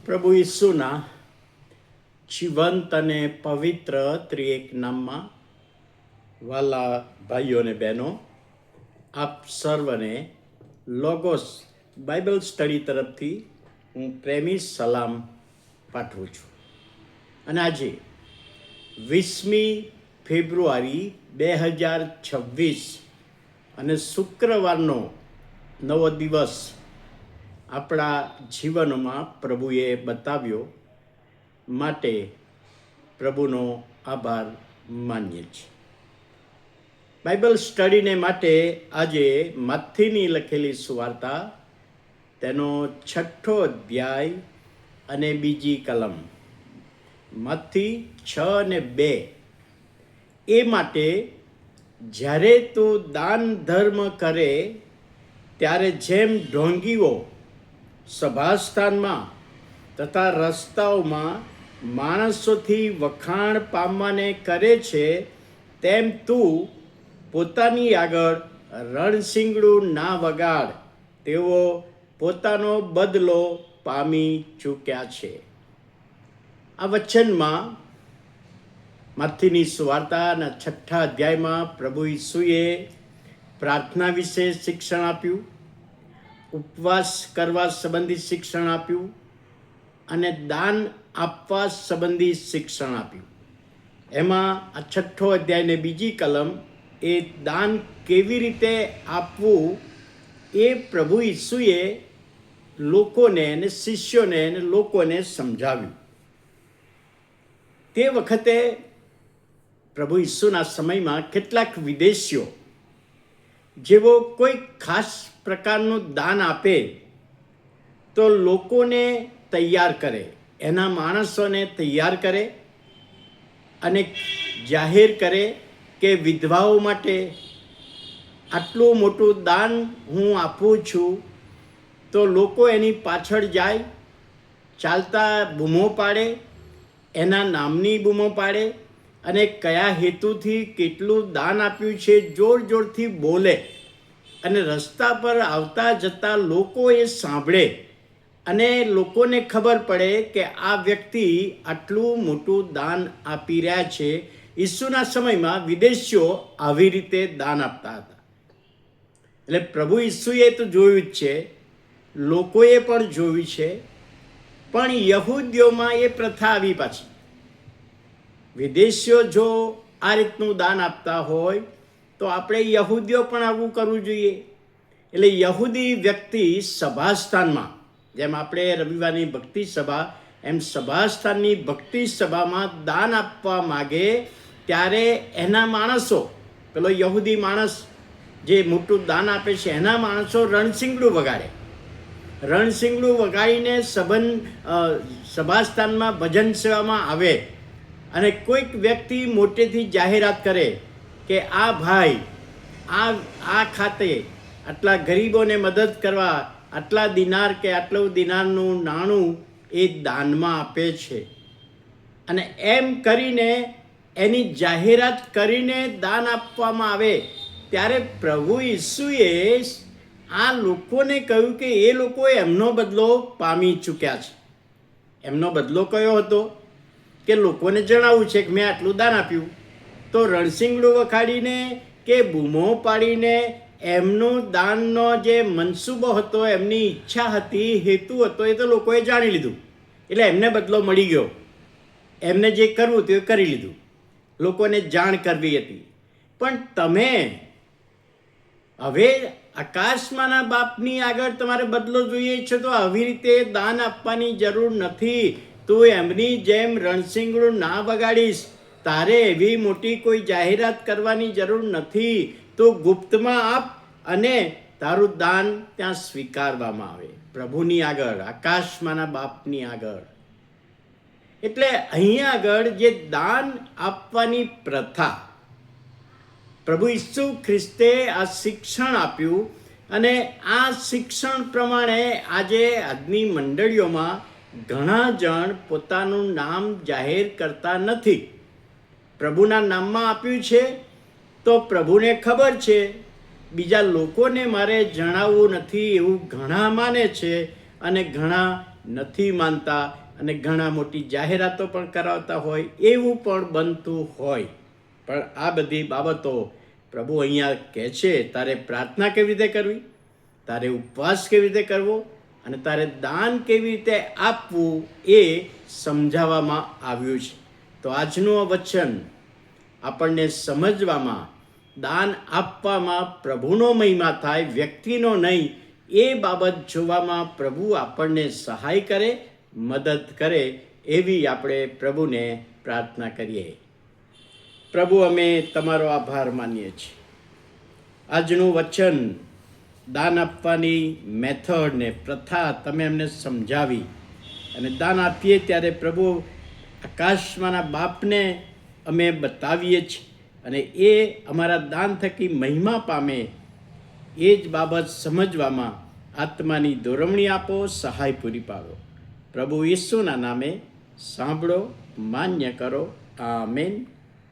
પ્રભુ ઈસુના જીવંત અને પવિત્ર ત્રિએક નામમાં વાલા ભાઈઓ અને બહેનો, આપ સર્વને લોગોસ બાઇબલ સ્ટડી તરફથી હું પ્રેમી સલામ પાઠવું છું. અને આજે 20મી ફેબ્રુઆરી 2026 અને શુક્રવારનો નવો દિવસ આપણા જીવનમાં પ્રભુએ બતાવ્યો માટે પ્રભુનો આભાર માનીએ છીએ. બાઇબલ સ્ટડીને માટે આજે મત્થીની લખેલી સુવાર્તા તેનો 6ઠો અધ્યાય અને બીજી કલમ, મત્થી 6 અને 2. એ માટે જ્યારે તું દાન ધર્મ કરે ત્યારે જેમ ઢોંગીઓ સભાસ્થાનમાં તથા રસ્તાઓમાં માણસોથી વખાણ પામવાને કરે છે, તેમ તું પોતાની આગળ રણશીંગડું ના વગાડ, તેઓ પોતાનો બદલો પામી ચૂક્યા છે. આ વચનમાં મત્થીની સુવાર્તાના 6ઠા અધ્યાયમાં પ્રભુ ઈસુએ પ્રાર્થના વિશે શિક્ષણ આપ્યું, ઉપવાસ કરવા સંબંધી શિક્ષણ આપ્યું અને દાન આપવા સંબંધી શિક્ષણ આપ્યું. એમાં આ 6ઠ્ઠો અધ્યાય ને બીજી કલમ એ દાન કેવી રીતે આપવું એ પ્રભુ ઈસુએ લોકોને અને શિષ્યોને અને લોકોને સમજાવ્યું. તે વખતે પ્રભુ ઈસુના સમયમાં કેટલાક વિદેશીઓ જેવો કોઈ ખાસ પ્રકારનું દાન આપે તો લોકોને તૈયાર કરે, એના માણસોને તૈયાર કરે અને જાહેર કરે કે વિધવાઓ માટે આટલું મોટું દાન હું આપું છું. તો લોકો એની પાછળ જાય, ચાલતા બૂમો પાડે, એના નામની બૂમો પાડે અને કયા હેતુથી કેટલું દાન આપ્યું છે જોર જોરથી બોલે અને રસ્તા પર આવતા જતા લોકો એ સાંભળે અને લોકોને ખબર પડે કે આ વ્યક્તિ આટલું મોટું દાન આપી રહ્યા છે. ઈસુના સમયમાં વિદેશીઓ આવી રીતે દાન આપતા હતા. એટલે પ્રભુ ઈસુએ તો જોયું જ છે, લોકોએ પણ જોયું છે, પણ યહૂદીઓમાં એ પ્રથા આવી પાછી. વિદેશીઓ જો આ રીતનું દાન આપતા હોય તો આપણે યહૂદીઓ પણ આવું કરવું જોઈએ. એટલે યહૂદી વ્યક્તિ સભાસ્થાનમાં, જેમ આપણે રવિવારની ભક્તિ સભા, એમ સભાસ્થાનની ભક્તિ સભામાં દાન આપવા માગે ત્યારે એના માણસો, પેલો યહૂદી માણસ જે મોટું દાન આપે છે એના માણસો રણશીંગડું વગાડે. રણશીંગડું વગાડીને સભાસ્થાનમાં ભજન સેવામાં આવે અને કોઈક વ્યક્તિ મોટેથી જાહેરાત કરે કે આ ભાઈ આ ખાતે આટલા ગરીબોને મદદ કરવા આટલા દિનાર કે આટલું દિનારનું નાણું એ દાનમાં આપે છે. અને એમ કરીને એની જાહેરાત કરીને દાન આપવામાં આવે ત્યારે પ્રભુ ઈસુએ આ લોકોને કહ્યું કે એ લોકો એમનો બદલો પામી ચૂક્યા છે. એમનો બદલો કયો હતો? કે લોકોને જણાવવું છે કે મેં આટલું દાન આપ્યું. તો રણશીંગડું વખાડીને કે બૂમો પાડીને એમનું દાનનો જે મનસૂબો હતો, એમની ઈચ્છા હતી, હેતુ હતો, એ તો લોકોએ જાણી લીધું. એટલે એમને બદલો મળી ગયો. એમને જે કરવું તે કરી લીધું. લોકોને જાણ કરવી હતી. પણ તમે હવે આકાશમાંના બાપની આગળ તમારે બદલો જોઈએ છે તો આવી રીતે દાન આપવાની જરૂર નથી. તું એમની જેમ રણશીંગડું ના વગાડીશ, તારે એવી મોટી કોઈ જાહેરાત કરવાની જરૂર નથી. તું ગુપ્તમાં આપ અને તારું દાન ત્યાં સ્વીકારવામાં આવે, પ્રભુની આગળ, આકાશમાંના બાપની આગળ. એટલે અહીંયા આગળ જે દાન આપવાની પ્રથા, પ્રભુ ઈસુ ખ્રિસ્તે આ શિક્ષણ આપ્યું અને આ શિક્ષણ પ્રમાણે આજે આજની મંડળીઓમાં ઘણા જણ પોતાનું નામ જાહેર કરતા નથી. પ્રભુના નામમાં આપ્યું છે તો પ્રભુને ખબર છે, બીજા લોકોને મારે જણાવવું નથી એવું ઘણા માને છે અને ઘણા નથી માનતા અને ઘણા મોટી જાહેરાતો પણ કરાવતા હોય, એવું પણ બનતું હોય. પણ આ બધી બાબતો પ્રભુ અહીંયા કહે છે, તારે પ્રાર્થના કેવી રીતે કરવી, તારે ઉપવાસ કેવી રીતે કરવો અને તારે દાન કેવી રીતે આપવું એ સમજાવવામાં આવ્યું છે. તો આજનું આ વચન આપણને સમજવામાં, દાન આપવામાં પ્રભુનો મહિમા થાય, વ્યક્તિનો નહીં, એ બાબત જોવામાં પ્રભુ આપણને સહાય કરે, મદદ કરે, એવી આપણે પ્રભુને પ્રાર્થના કરીએ. પ્રભુ, અમે તમારો આભાર માનીએ છીએ. આજનું વચન, દાન આપવાની મેથડ ને પ્રથા તમે અમને સમજાવી અને દાન આપીએ ત્યારે પ્રભુ આકાશમાંના બાપને અમે બતાવીએ છીએ અને એ અમારા દાન થકી મહિમા પામે, એ જ બાબત સમજવામાં આત્માની દોરવણી આપો, સહાય પૂરી પાડો. પ્રભુ ઈસુના નામે સાંભળો, માન્ય કરો. આમેન.